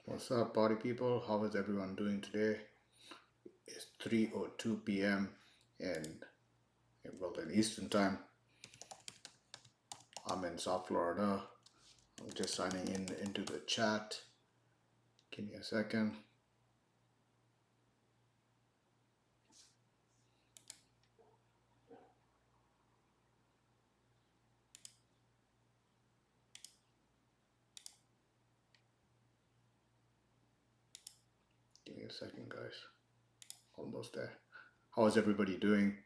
What's up, party people? How is everyone doing today? It's 3:02 p.m. in in Eastern Time. I'm in South Florida. I'm just signing in into the chat. Give me a second. Give me a second, guys. Almost there. How is everybody doing?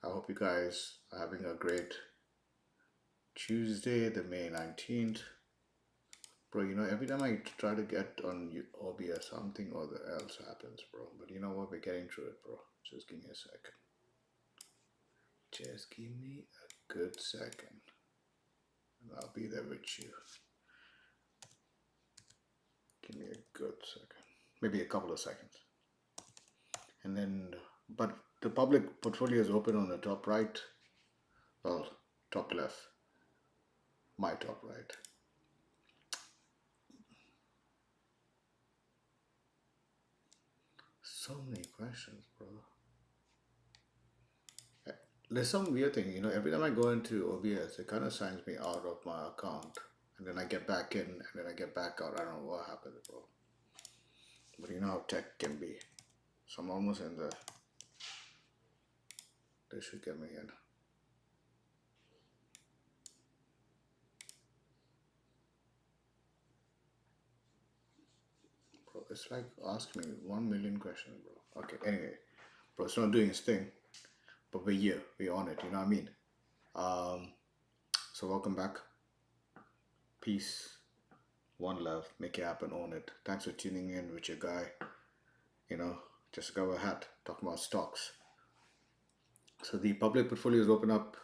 I hope you guys are having a great Tuesday, the May 19th. Bro, every time I try to get on OBS, something or the else happens, bro. But you know what? We're getting through it, bro. Just give me a second. Just give me a good second, and I'll be there with you. Give me a good second, maybe a couple of seconds. And then, but the public portfolio is open on the top right, well, top left, my top right. So many questions, bro. There's some weird thing, every time I go into OBS, it kind of signs me out of my account. And then I get back in, and then I get back out. I don't know what happened, bro. But you know how tech can be. So I'm almost in the. They should get me in. Bro, it's like ask me 1 million questions, bro. Okay, anyway, bro, it's not doing its thing, but we're here, we're on it. You know what I mean? So welcome back. Peace, one love, make it happen, own it. Thanks for tuning in with your guy. Just go ahead talking about stocks. So the public portfolio is open up.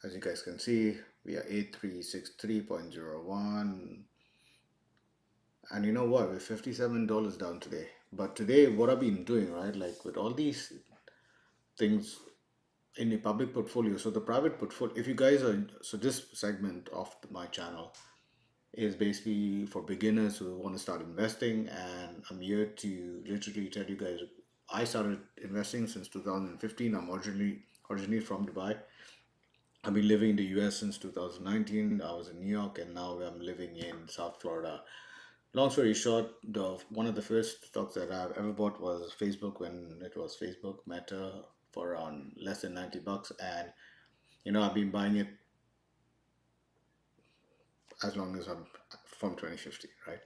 As you guys can see, we are 8363.01. And you know what? We're $57 down today. But today, what I've been doing, right? Like with all these things in the public portfolio. So the private portfolio, if you guys are, so this segment of my channel is basically for beginners who want to start investing. And I'm here to literally tell you guys, I started investing since 2015. I'm originally from Dubai. I've been living in the US since 2019. I was in New York and now I'm living in South Florida. Long story short, one of the first stocks that I've ever bought was Facebook when it was Facebook Meta for around less than $90, and I've been buying it as long as I'm from 2050, right?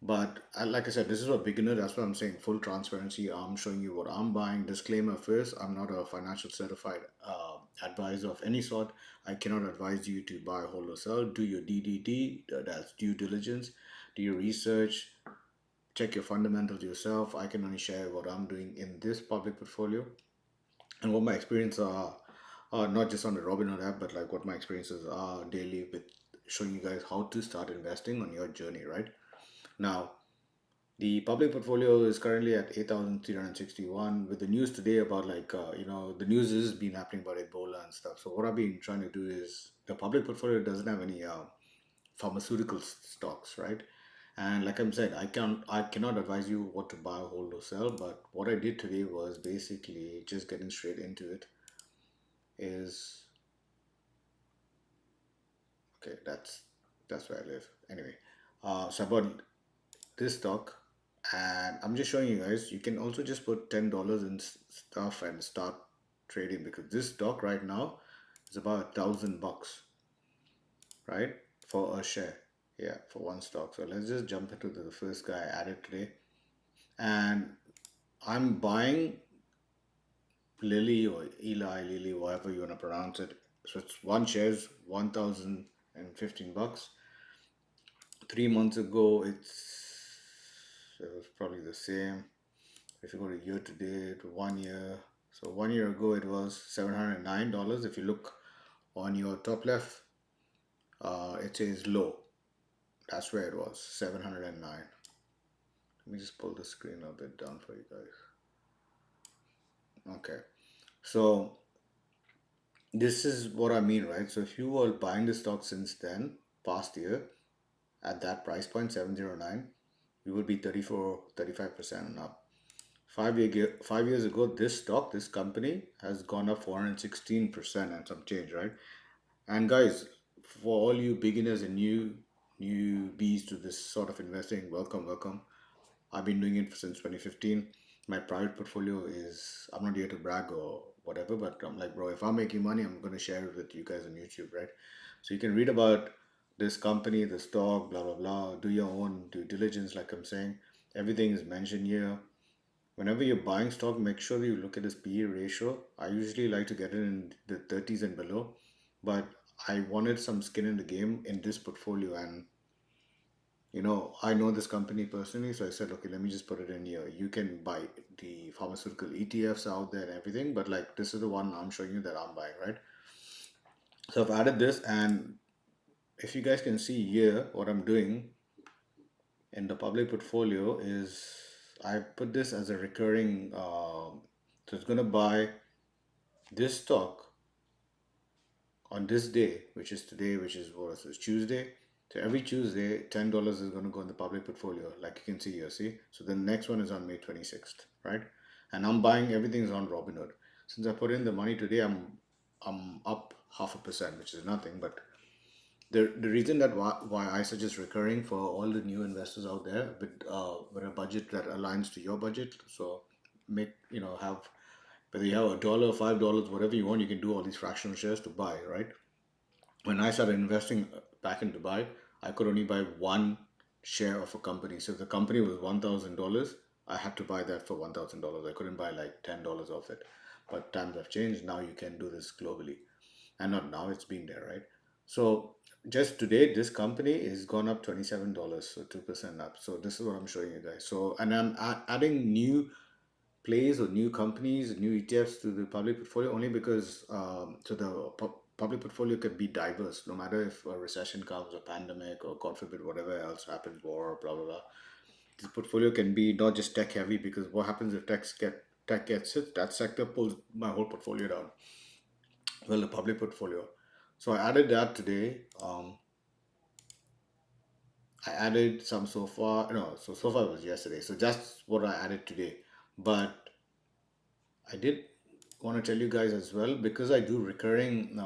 But like I said, this is a beginner. That's why I'm saying full transparency. I'm showing you what I'm buying. Disclaimer first: I'm not a financial certified advisor of any sort. I cannot advise you to buy, hold, or sell. Do your DDD, that's due diligence. Do your research. Check your fundamentals yourself. I can only share what I'm doing in this public portfolio and what my experiences are, not just on the Robinhood app, but like what my experiences are daily with showing you guys how to start investing on your journey, right? Now, the public portfolio is currently at 8,361 with the news today about the news has been happening about Ebola and stuff. So what I've been trying to do is the public portfolio doesn't have any pharmaceutical stocks, right? And like I'm said, I cannot advise you what to buy, hold, or sell. But what I did today was basically just getting straight into it. Is okay. That's where I live. Anyway, so I bought this stock, and I'm just showing you guys. You can also just put $10 in stuff and start trading because this stock right now is about $1,000, right, for a share. Yeah, for one stock. So let's just jump into the first guy I added today, and I'm buying Lily or Eli Lily, whatever you want to pronounce it. So it's one shares, $1,015. 3 months ago, it was probably the same. If you go to year to date, 1 year. So 1 year ago, it was $709. If you look on your top left, it says low. That's where it was, 709. Let me just pull the screen a bit down for you guys. Okay, so this is what I mean, right? So if you were buying the stock since then, past year, at that price point, 709, we would be 34, 35% and up. 5 years ago, this stock, this company has gone up 416% and some change, right? And guys, for all you beginners and newbies to this sort of investing, welcome, welcome. I've been doing it since 2015. My private portfolio is, I'm not here to brag or whatever, but I'm like, bro, if I'm making money, I'm going to share it with you guys on YouTube, right? So you can read about this company, the stock, blah, blah, blah. Do your own due diligence, like I'm saying. Everything is mentioned here. Whenever you're buying stock, make sure you look at this PE ratio. I usually like to get it in the 30s and below, but I wanted some skin in the game in this portfolio, and I know this company personally, so I said, okay, let me just put it in here. You can buy the pharmaceutical ETFs out there and everything, but like this is the one I'm showing you that I'm buying, right? So I've added this, and if you guys can see here, what I'm doing in the public portfolio is I put this as a recurring. So it's gonna buy this stock on this day, which is today, which is what is this, Tuesday. So every Tuesday, $10 is going to go in the public portfolio, like you can see here. See, so the next one is on May 26th, right? And I'm buying everything's on Robinhood. Since I put in the money today, I'm up 0.5%, which is nothing. But the reason that why I suggest recurring for all the new investors out there with a budget that aligns to your budget. So make have whether you have a dollar, $5, whatever you want, you can do all these fractional shares to buy, right? When I started investing back in Dubai, I could only buy one share of a company. So if the company was $1,000, I had to buy that for $1,000. I couldn't buy like $10 of it. But times have changed. Now you can do this globally. And not now, it's been there, right? So just today, this company is gone up $27, so 2% up. So this is what I'm showing you guys. So, and I'm adding new plays or new companies, new ETFs to the public portfolio only because so the public portfolio can be diverse no matter if a recession comes or pandemic or God forbid whatever else happens, war, blah blah blah. This portfolio can be not just tech heavy because what happens if tech gets hit, that sector pulls my whole portfolio down. Well, the public portfolio. So I added that today. I added some so far. No, so far was yesterday. So just what I added today. But I did want to tell you guys as well because I do recurring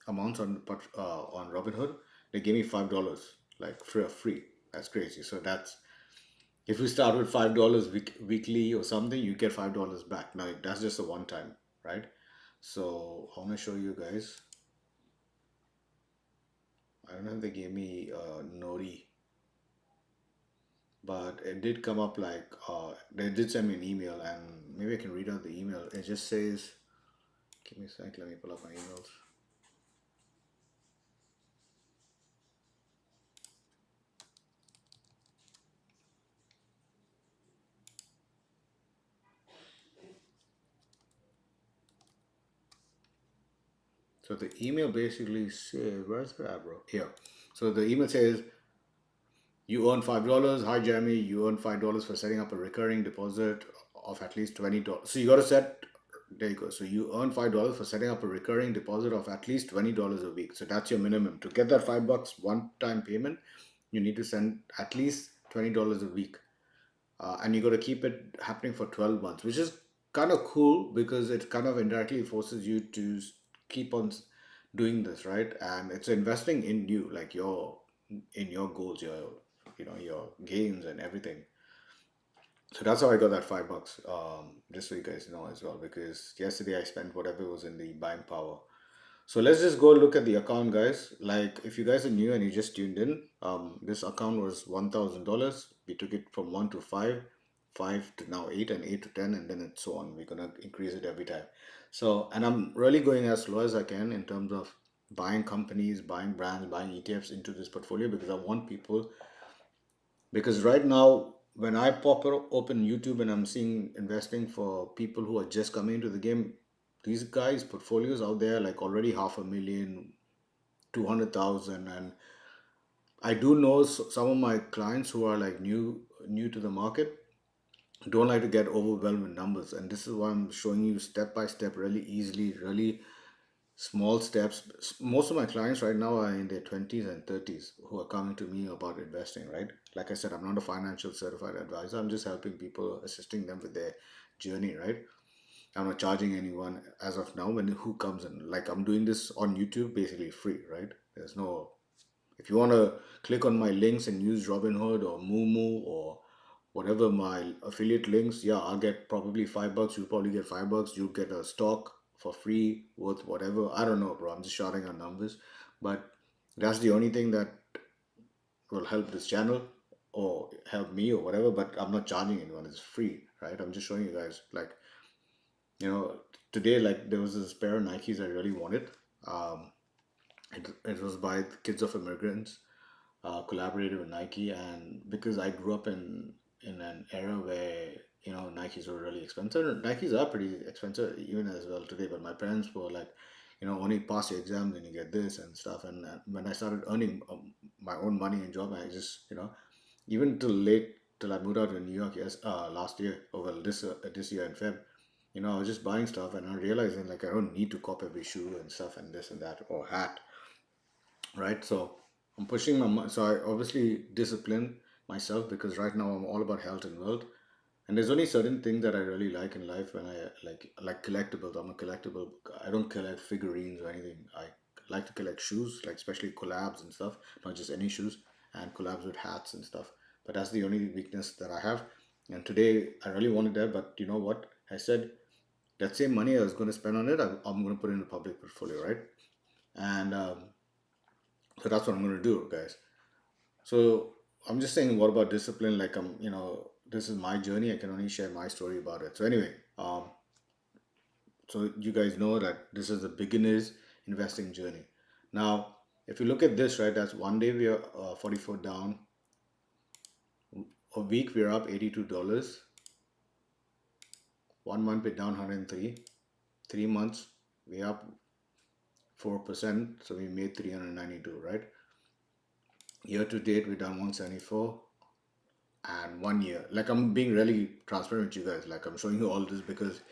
amounts on Robinhood. They gave me $5 like free. That's crazy. So that's if you start with $5 weekly or something, you get $5 back. Now that's just a one time, right? So I want to show you guys. I don't know if they gave me Nori, but it did come up like they did send me an email, and maybe I can read out the email. It just says, give me a sec. Let me pull up my emails. So the email basically says, where's the app, bro? Here. So the email says, you earn $5. Hi, Jeremy. You earn $5 for setting up a recurring deposit of at least $20. So you got to set, there you go. So you earn $5 for setting up a recurring deposit of at least $20 a week. So that's your minimum. To get that $5 one time payment, you need to send at least $20 a week. And you got to keep it happening for 12 months, which is kind of cool because it kind of indirectly forces you to keep on doing this, right? And it's investing in you, like your goals, your gains and everything. So that's how I got that $5, just so you guys know as well, because yesterday I spent whatever was in the buying power. So let's just go look at the account, guys. Like, if you guys are new and you just tuned in, this account was $1,000. We took it from one to five, five to now eight, and eight to 10, and then it's so on. We're gonna increase it every time. So, and I'm really going as slow as I can in terms of buying companies, buying brands, buying ETFs into this portfolio because I want people. Because right now, when I open YouTube and I'm seeing investing for people who are just coming into the game, these guys' portfolios out there like already 500,000, 200,000, and I do know some of my clients who are like new to the market don't like to get overwhelmed with numbers, and this is why I'm showing you step by step, really easily, really Small steps. Most of my clients right now are in their 20s and 30s who are coming to me about investing, right? Like I said, I'm not a financial certified advisor. I'm just helping people, assisting them with their journey, right? I'm not charging anyone as of now when who comes in. Like I'm doing this on YouTube basically free, right? There's no, if you want to click on my links and use Robinhood or Moomoo or whatever my affiliate links, yeah, I'll get probably $5. You'll probably get $5. You'll get a stock for free worth whatever. I don't know, bro. I'm just shouting out numbers, but that's the only thing that will help this channel or help me or whatever. But I'm not charging anyone. It's free, right? I'm just showing you guys like you know today like there was this pair of Nikes I really wanted. Um, it was by the kids of immigrants, collaborated with Nike, and because I grew up in an era where Nikes were really expensive. Nikes are pretty expensive even as well today, but my parents were like, only pass your exams and you get this and stuff. And when I started earning my own money and job, I just even till I moved out to New York, yes, last year, or well, this year in Feb. I was just buying stuff and I'm realizing like I don't need to cop every shoe and stuff and this and that or hat, right? So I'm pushing so I obviously discipline myself because right now I'm all about health and wealth. And there's only certain things that I really like in life when I like collectibles. I'm a collectible. I don't collect figurines or anything. I like to collect shoes, like especially collabs and stuff, not just any shoes, and collabs with hats and stuff. But that's the only weakness that I have. And today I really wanted that, but you know what? I said that same money I was going to spend on it, I'm going to put it in a public portfolio, right? And so that's what I'm going to do, guys. So I'm just saying, what about discipline? Like this is my journey. I can only share my story about it. So anyway, so you guys know that this is the beginner's investing journey. Now, if you look at this, right, that's one day we are 44 down. A week we're up $82. 1 month we're down 103. 3 months we're up 4%. So we made 392, right? Year to date we're down 174. And 1 year, like I'm being really transparent with you guys, like I'm showing you all this because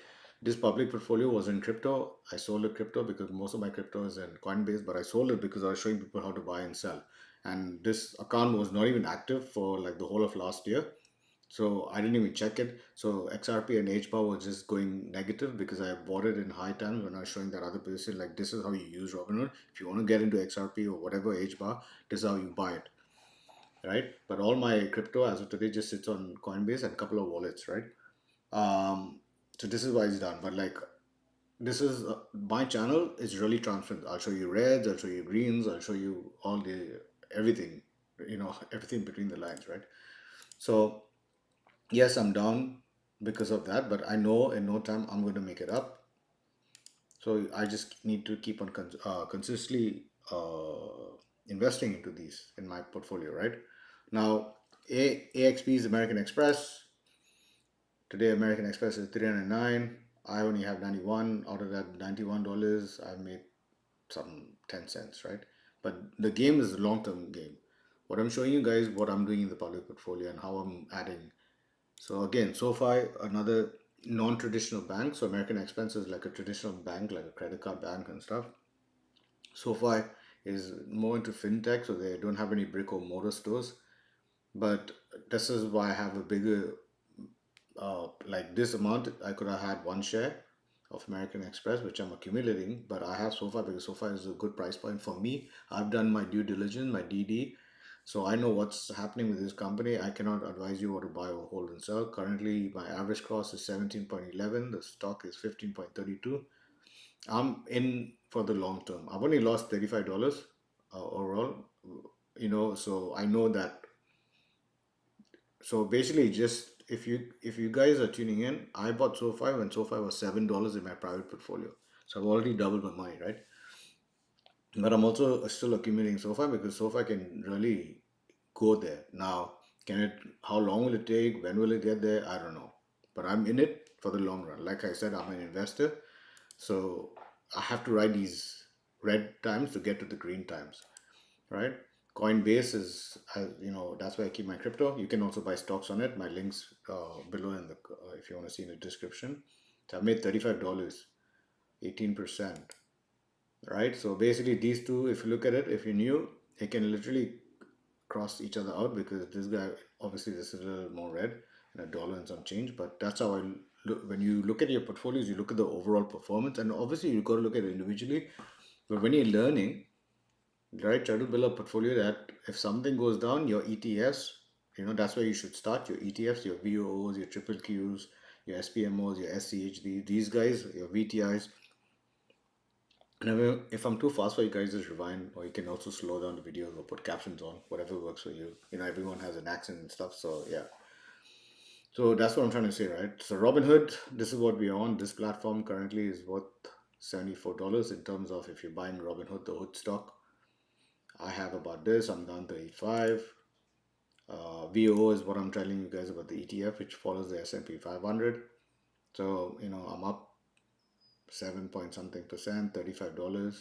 this public portfolio was in crypto. I sold the crypto because most of my crypto is in Coinbase, but I sold it because I was showing people how to buy and sell. And this account was not even active for like the whole of last year, so I didn't even check it. So XRP and HBAR was just going negative because I bought it in high times when I was showing that other person like this is how you use Robinhood. If you want to get into XRP or whatever HBAR, this is how you buy it, right? But all my crypto as of today just sits on Coinbase and a couple of wallets, right? Um, so this is why it's done. But like this is my channel is really transparent. I'll show you reds, I'll show you greens, I'll show you all the everything, everything between the lines, right? So yes, I'm down because of that, but I know in no time I'm going to make it up. So I just need to keep on consistently investing into these in my portfolio, right? Now, AXP is American Express. Today, American Express is 309. I only have 91. Out of that $91, I made some 10 cents, right? But the game is a long term game. What I'm showing you guys, what I'm doing in the public portfolio and how I'm adding. So, again, SoFi, another non traditional bank. So, American Express is like a traditional bank, like a credit card bank and stuff. SoFi is more into fintech, so they don't have any brick or mortar stores. But this is why I have a bigger like this amount. I could have had one share of American Express, which I'm accumulating, but I have SoFi because SoFi is a good price point for me. I've done my due diligence, my DD, so I know what's happening with this company. I cannot advise you what to buy or hold and sell. Currently, my average cost is 17.11. The stock is 15.32. I'm in for the long term. I've only lost $35 overall, so I know that. So basically, just if you guys are tuning in, I bought SoFi when SoFi was $7 in my private portfolio. So I've already doubled my money, right? But I'm also still accumulating SoFi because SoFi can really go there. Now, can it? How long will it take? When will it get there? I don't know. But I'm in it for the long run. Like I said, I'm an investor, so I have to ride these red times to get to the green times, right? Coinbase is, that's where I keep my crypto. You can also buy stocks on it. My links below in the if you want to see in the description. So I made $35, 18%. right? So basically, these two, if you look at it, if you knew, it can literally cross each other out because this guy, obviously, this is a little more red and a dollar and some change. But that's how I look. When you look at your portfolios, you look at the overall performance, and obviously, you got to look at it individually. But when you're learning, right, try to build a portfolio that if something goes down, your ETFs, that's where you should start. Your ETFs, your VOOs, your triple Qs, your SPMOs, your SCHD, these guys, your VTIs. And if I'm too fast for you guys, just rewind, or you can also slow down the videos or put captions on, whatever works for you. Everyone has an accent and stuff, so yeah. So that's what I'm trying to say, right? So Robinhood, this is what we're on. This platform currently is worth $74 in terms of if you're buying Robinhood, the Hood stock. I have about this. I'm down to 85. VO is what I'm telling you guys about the ETF, which follows the S&P 500. So I'm up 7 point something percent, $35.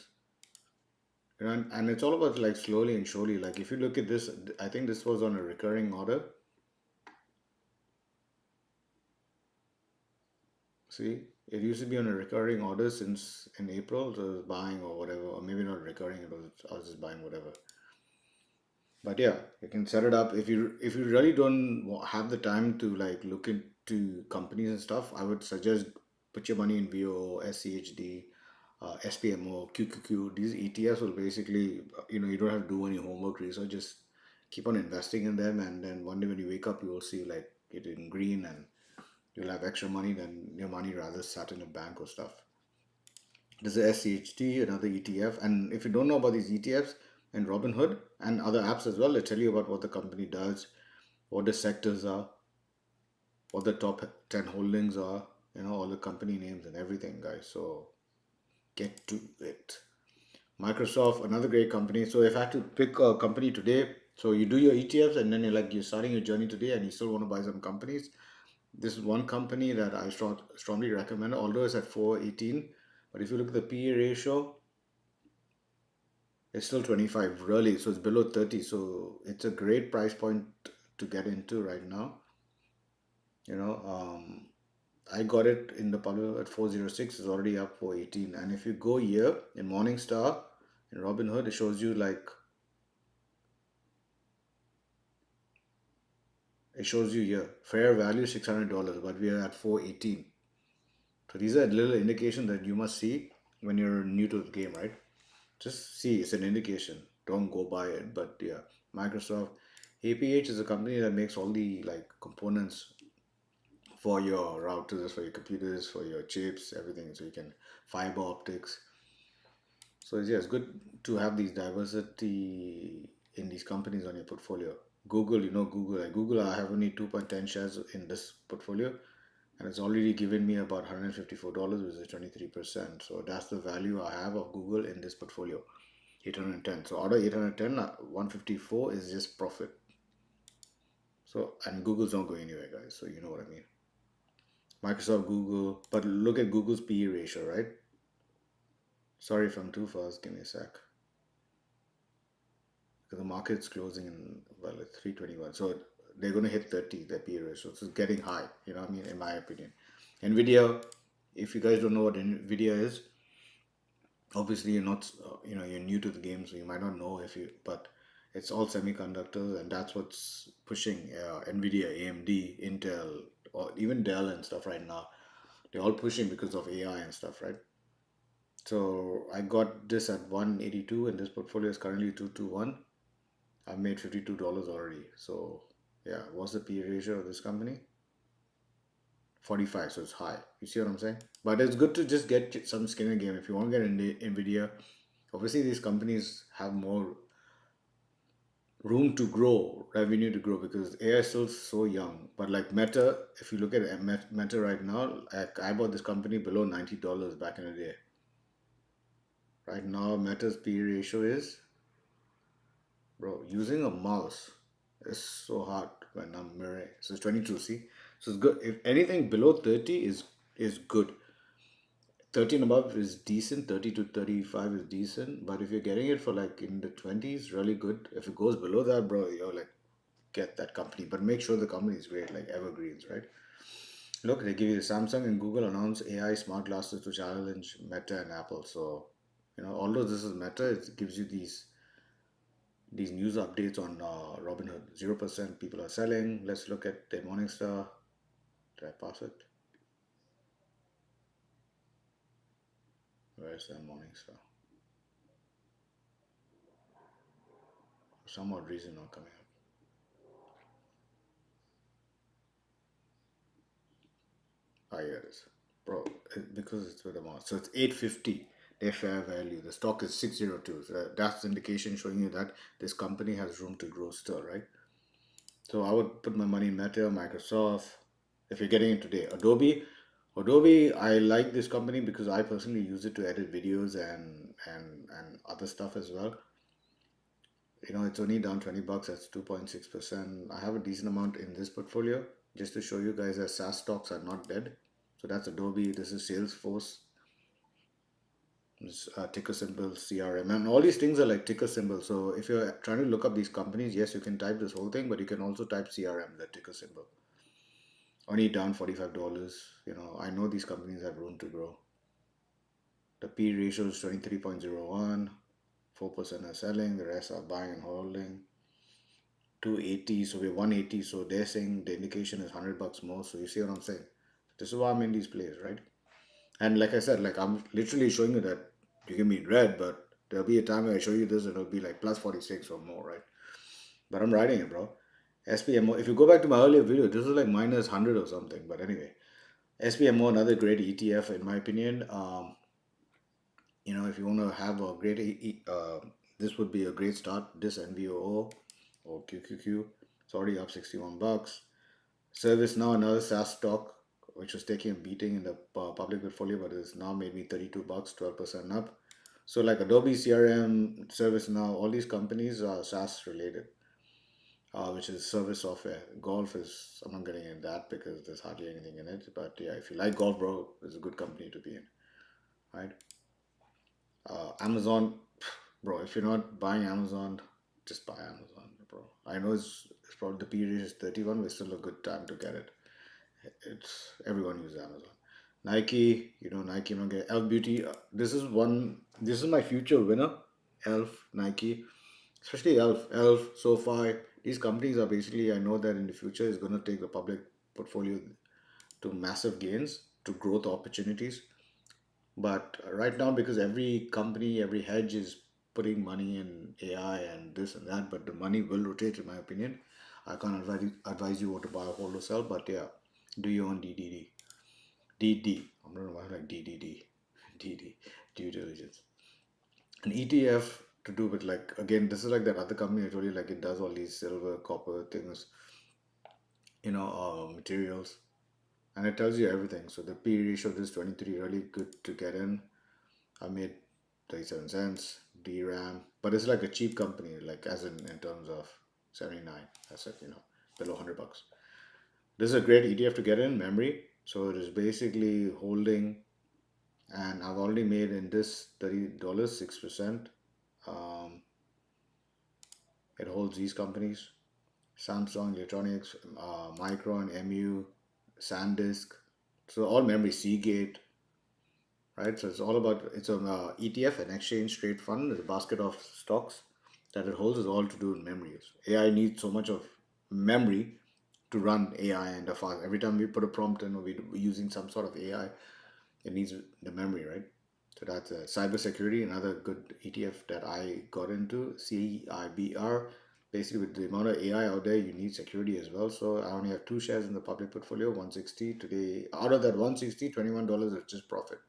And it's all about like slowly and surely. Like if you look at this, I think this was on a recurring order. See, it used to be on a recurring order since in April. So I was buying or whatever, or maybe not recurring. I was just buying whatever. But yeah, you can set it up if you really don't have the time to like look into companies and stuff. I would suggest put your money in VO, SCHD, SPMO, QQQ. These ETFs will basically you don't have to do any homework research. Just keep on investing in them, and then one day when you wake up, you will see like it in green, and you'll have extra money than your money rather sat in a bank or stuff. There's a SCHT, another ETF. And if you don't know about these ETFs and Robinhood and other apps as well, they tell you about what the company does, what the sectors are, what the top 10 holdings are, all the company names and everything, guys. So get to it. Microsoft, another great company. So if I had to pick a company today, so you do your ETFs and then you're starting your journey today and you still want to buy some companies. This is one company that I strongly recommend, although it's at 418. But if you look at the PE ratio, it's still 25, really. So it's below 30. So it's a great price point to get into right now. You know, I got it in the public at 406. It's already up 418. And if you go here in Morningstar, in Robinhood, it shows you like, it shows you here, fair value $600, but we are at 418. So these are little indications that you must see when you're new to the game, right? Just see, it's an indication. Don't go buy it. But yeah, Microsoft, APH is a company that makes all the like components for your routers, for your computers, for your chips, everything. So you can fiber optics. So yeah, it's good to have these diversity in these companies on your portfolio. Google, Google. At Google, I have only 2.10 shares in this portfolio, and it's already given me about $154, which is 23%. So that's the value I have of Google in this portfolio. 810. So out of 810, 154 is just profit. So, and Google's not going anywhere, guys. So you know what I mean. Microsoft, Google, but look at Google's PE ratio, right? Sorry if I'm too fast. Give me a sec. Because the market's closing in, well, it's 321. So they're going to hit 30, their PE ratio. So it's getting high, you know what I mean, in my opinion. Nvidia, if you guys don't know what Nvidia is, obviously you're not you're new to the game, so you might not know if you but it's all semiconductors, and that's what's pushing Nvidia, AMD, Intel, or even Dell and stuff right now. They're all pushing because of AI and stuff, right? So I got this at 182 and this portfolio is currently 221. I've made $52 already. So yeah, what's the P ratio of this company? 45, so it's high. You see what I'm saying? But it's good to just get some skin in the game. If you want to get in Nvidia, obviously these companies have more room to grow, revenue to grow, because AI is still so young. But like Meta, if you look at Meta right now, like I bought this company below $90 back in the day. Right now, Meta's P ratio is, bro, using a mouse is so hard when I'm mirroring. So it's 22, see? So it's good. If anything below 30 is good. 30 and above is decent, 30 to 35 is decent, but if you're getting it for like in the 20s, really good. If it goes below that, bro, you're like, get that company, but make sure the company is great, like evergreens, right? Look, they give you Samsung and Google announce AI smart glasses to challenge Meta and Apple. So Although this is Meta, it gives you these news updates on Robinhood. 0% people are selling. Let's look at the Morningstar. Did I pass it? Where's the Morningstar? For some odd reason not coming up. Ah, here it is. Bro, because it's with the mark. So it's 850. Their fair value. The stock is 602. So that's the indication showing you that this company has room to grow still, right? So I would put my money in Meta, Microsoft. If you're getting it today, Adobe, I like this company because I personally use it to edit videos and other stuff as well. It's only down 20 bucks. That's 2.6%. I have a decent amount in this portfolio just to show you guys that SaaS stocks are not dead. So that's Adobe. This is Salesforce. This ticker symbol CRM, and all these things are like ticker symbols. So if you're trying to look up these companies, yes, you can type this whole thing, but you can also type CRM, the ticker symbol. Only down $45. I know these companies have room to grow. The P ratio is 23.01. 4% are selling, the rest are buying and holding. 280, so we're 180, so they're saying the indication is 100 bucks more. So you see what I'm saying? This is why I'm in these plays, right? And like I said, like I'm literally showing you that you can be in red, but there'll be a time where I show you this and it'll be like plus 46 or more, right? But I'm writing it, bro. SPMO, if you go back to my earlier video, this is like minus 100 or something. But anyway, SPMO, another great ETF in my opinion. If you want to have a great, this would be a great start. This NVOO or QQQ, it's already up 61 bucks. Service now another SaaS stock, which was taking a beating in the public portfolio, but it's now made me 32 bucks, 12% up. So like Adobe CRM, ServiceNow, all these companies are SaaS related, which is service software. Golf is, I'm not getting in that because there's hardly anything in it. But yeah, if you like golf, bro, it's a good company to be in, right? Amazon, bro, if you're not buying Amazon, just buy Amazon, bro. I know it's probably the period is 31, but it's still a good time to get it. It's everyone uses Amazon. Nike, Nike, I'm not getting Elf Beauty. This is my future winner. Elf, Nike, especially Elf, SoFi. These companies are basically, I know that in the future is going to take the public portfolio to massive gains, to growth opportunities. But right now, because every company, every hedge is putting money in AI and this and that, but the money will rotate, in my opinion. I can't advise you what to buy or hold or sell, but yeah, do your own DDD. DD. I'm not know why I'm like DDD. DD. Due diligence. An ETF to do with like, again, this is like that other company I told you, like it does all these silver, copper things, materials, and it tells you everything. So the P ratio of this 23 really good to get in. I made 37 cents, DRAM, but it's like a cheap company, like as in terms of 79. That's it, below 100 bucks. This is a great ETF to get in memory. So it is basically holding, and I've already made in this $30, 6%. Um, it holds these companies: Samsung Electronics, Micron, MU, SanDisk. So all memory, Seagate, right? So it's all about it's an ETF, an exchange trade fund, it's a basket of stocks that it holds is all to do with memories. AI needs so much of memory to run AI and the fast. Every time we put a prompt in or we're using some sort of AI, it needs the memory, right? So that's cybersecurity, another good ETF that I got into, CIBR. Basically, with the amount of AI out there, you need security as well. So I only have two shares in the public portfolio, 160 today. Out of that 160, $21 is just profit.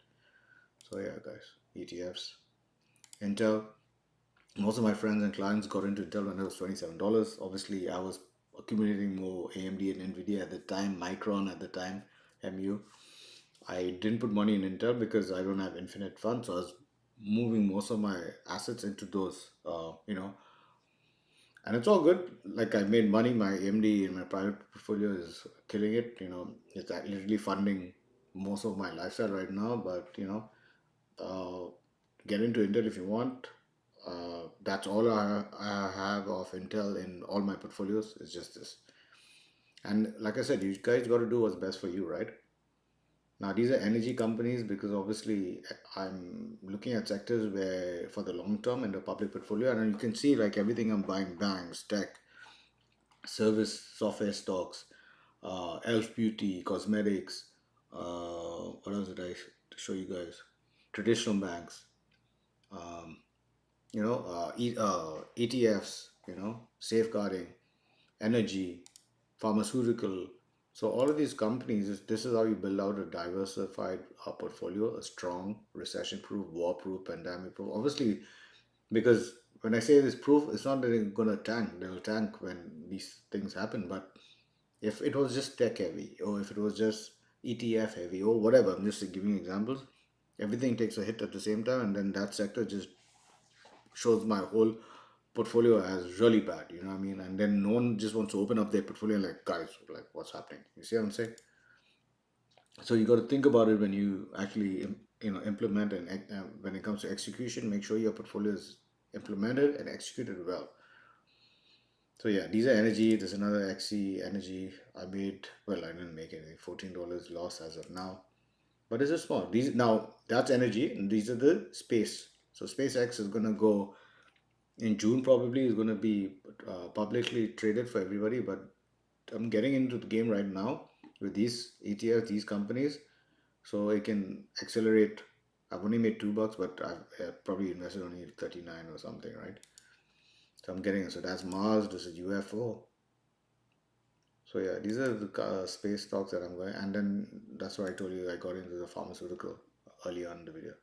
So yeah, guys, ETFs. Intel. Most of my friends and clients got into Intel when it was $27. Obviously, I was accumulating more AMD and Nvidia at the time, Micron at the time, MU. I didn't put money in Intel because I don't have infinite funds, so I was moving most of my assets into those, and it's all good. Like I made money, my AMD in my private portfolio is killing it. It's literally funding most of my lifestyle right now. But uh, get into Intel if you want. That's all I have of Intel in all my portfolios. It's just this. And like I said, you guys got to do what's best for you, right? Now, these are energy companies because obviously I'm looking at sectors where for the long term in the public portfolio, and you can see like everything I'm buying: banks, tech, service, software stocks, elf beauty, cosmetics. What else did I show you guys? Traditional banks, um, ETFs, safeguarding, energy, pharmaceutical. So all of these companies, this is how you build out a diversified portfolio, a strong, recession-proof, war-proof, pandemic-proof. Obviously, because when I say this proof, it's not that it's gonna tank. They'll tank when these things happen. But if it was just tech heavy, or if it was just ETF heavy, or whatever, I'm just giving you examples. Everything takes a hit at the same time, and then that sector just shows my whole portfolio as really bad. You know what I mean? And then no one just wants to open up their portfolio and like, guys, like, what's happening? You see what I'm saying? So you got to think about it when you actually, implement and when it comes to execution, make sure your portfolio is implemented and executed well. So yeah, these are energy. There's another XC energy. I made, well, I didn't make anything. $14 loss as of now, but it's a small. These now that's energy, and these are the space. So SpaceX is gonna go in June, probably is going to be publicly traded for everybody. But I'm getting into the game right now with these ETFs, these companies, so it can accelerate. I've only made $2, but I've probably invested only 39 or something, right? So I'm getting it. So that's Mars. This is UFO. So yeah, these are the space stocks that I'm going, and then that's why I told you I got into the pharmaceutical early on in the video.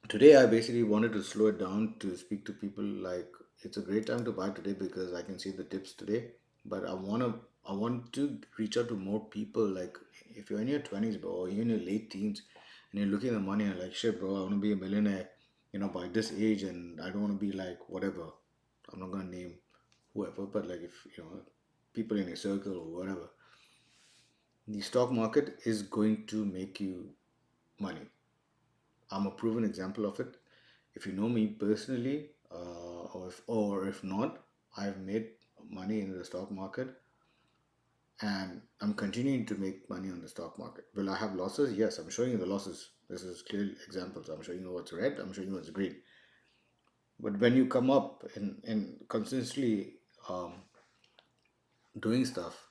Today I basically wanted to slow it down to speak to people like it's a great time to buy today because I can see the dips today. But I want to reach out to more people. Like if you're in your 20s, bro, or you're in your late teens, and you're looking at the money and like, shit, bro, I want to be a millionaire, by this age, and I don't want to be like whatever. I'm not gonna name whoever, but like if people in your circle or whatever, the stock market is going to make you money. I'm a proven example of it. If you know me personally, or if not, I've made money in the stock market, and I'm continuing to make money on the stock market. Will I have losses? Yes, I'm showing you the losses. This is clear examples. I'm showing you what's red. I'm showing you what's green. But when you come up and consistently um, doing stuff,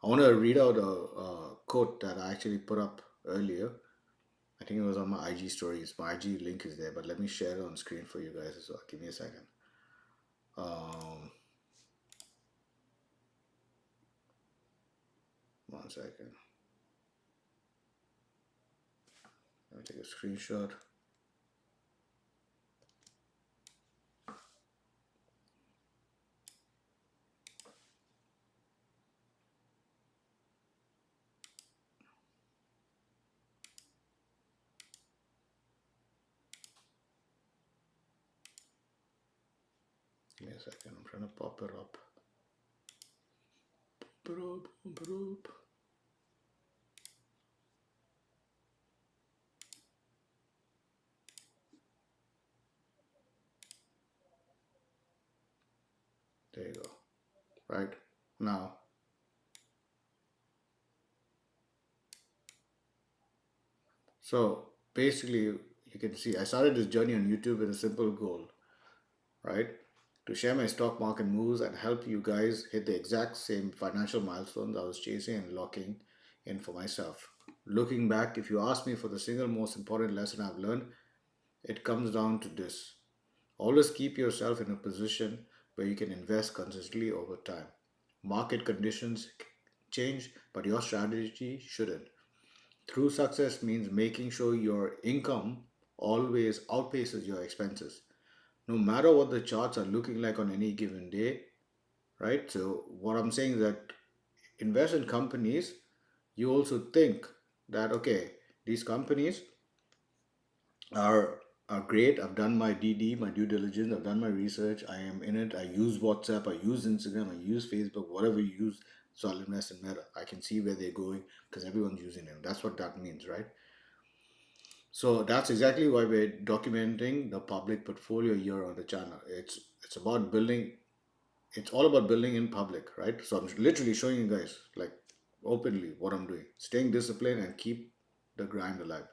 I want to read out a quote that I actually put up earlier. I think it was on my IG stories. My IG link is there, but let me share it on screen for you guys as well. Give me a second. Um, 1 second. Let me take a screenshot. Give me a second. I'm trying to pop it up. Pop it up, pop it up. There you go. Right now. So basically, you can see I started this journey on YouTube with a simple goal, right? To share my stock market moves and help you guys hit the exact same financial milestones I was chasing and locking in for myself. Looking back, if you ask me for the single most important lesson I've learned, it comes down to this. Always keep yourself in a position where you can invest consistently over time. Market conditions change, but your strategy shouldn't. True success means making sure your income always outpaces your expenses. No matter what the charts are looking like on any given day, right? So, what I'm saying is that invest in companies, you also think that, okay, these companies are are great. I've done my DD, my due diligence. I've done my research. I am in it. I use WhatsApp. I use Instagram. I use Facebook. Whatever you use, so I'll invest in Meta. I can see where they're going because everyone's using it. That's what that means, right? So that's exactly why we're documenting the public portfolio here on the channel. It's about building. It's all about building in public, right? So I'm literally showing you guys like openly what I'm doing, staying disciplined and keep the grind alive.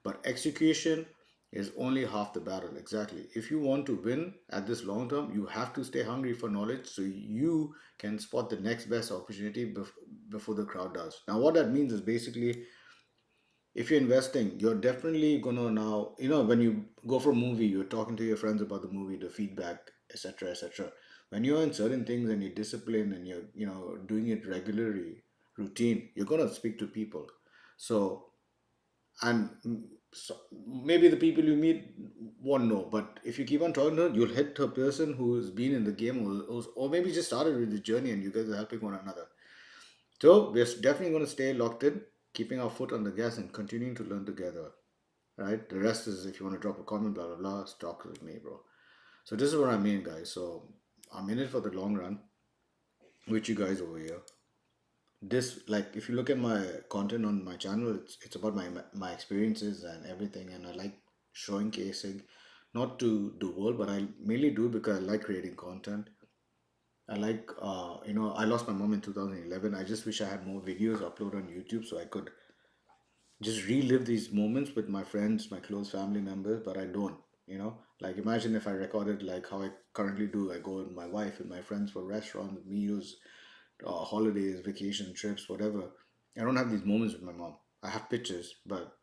But execution is only half the battle. Exactly. If you want to win at this long term, you have to stay hungry for knowledge so you can spot the next best opportunity before the crowd does. Now, what that means is basically if you're investing, you're definitely gonna now, when you go for a movie, you're talking to your friends about the movie, the feedback, etc., etc. When you're in certain things and you're disciplined and you're, doing it regularly, routine, you're gonna speak to people. So, and so maybe the people you meet won't know, but if you keep on talking to her, you'll hit a person who's been in the game or maybe just started with the journey and you guys are helping one another. So, we're definitely going to stay locked in, keeping our foot on the gas and continuing to learn together. Right? The rest is if you want to drop a comment, blah blah blah, talk with me, bro. So this is what I mean, guys. So I'm in it for the long run with you guys over here. This, like, if you look at my content on my channel, it's about my experiences and everything, and I like showcasing, not to the world, but I mainly do because I like creating content. I like, I lost my mom in 2011. I just wish I had more videos upload on YouTube so I could just relive these moments with my friends, my close family members, but I don't, Like imagine if I recorded like how I currently do. I go with my wife and my friends for restaurants, meals, holidays, vacation trips, whatever. I don't have these moments with my mom. I have pictures, but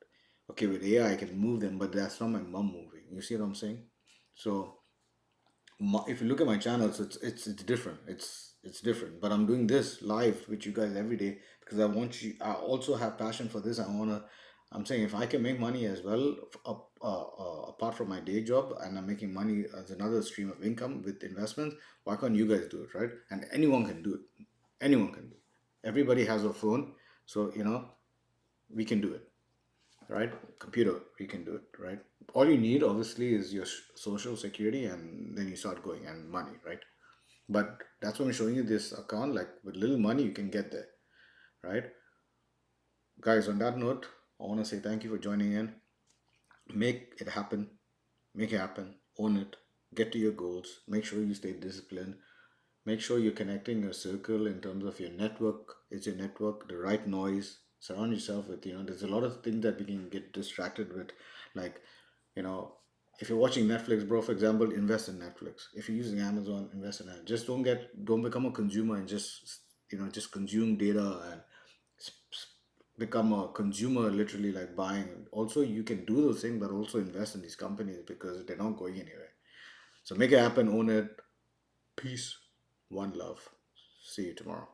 okay, with AI I can move them, but that's not my mom moving. You see what I'm saying? So if you look at my channels, it's different. It's different. But I'm doing this live with you guys every day because I want you. I also have passion for this. I'm saying if I can make money as well, apart from my day job, and I'm making money as another stream of income with investments, why can't you guys do it, right? And anyone can do it. Anyone can do it. Everybody has a phone, so we can do it, right? Computer, we can do it, right? All you need, obviously, is your social security, and then you start going and money, right? But that's why I'm showing you this account. Like with little money, you can get there, right? Guys, on that note, I want to say thank you for joining in. Make it happen. Make it happen. Own it. Get to your goals. Make sure you stay disciplined. Make sure you're connecting your circle in terms of your network. It's your network, the right noise. Surround yourself with, there's a lot of things that we can get distracted with. Like, you know, if you're watching Netflix, bro, for example, invest in Netflix. If you're using Amazon, invest in it. Just don't become a consumer and just consume data and become a consumer, literally like buying. Also, you can do those things, but also invest in these companies because they're not going anywhere. So make it happen, own it. Peace, one love. See you tomorrow.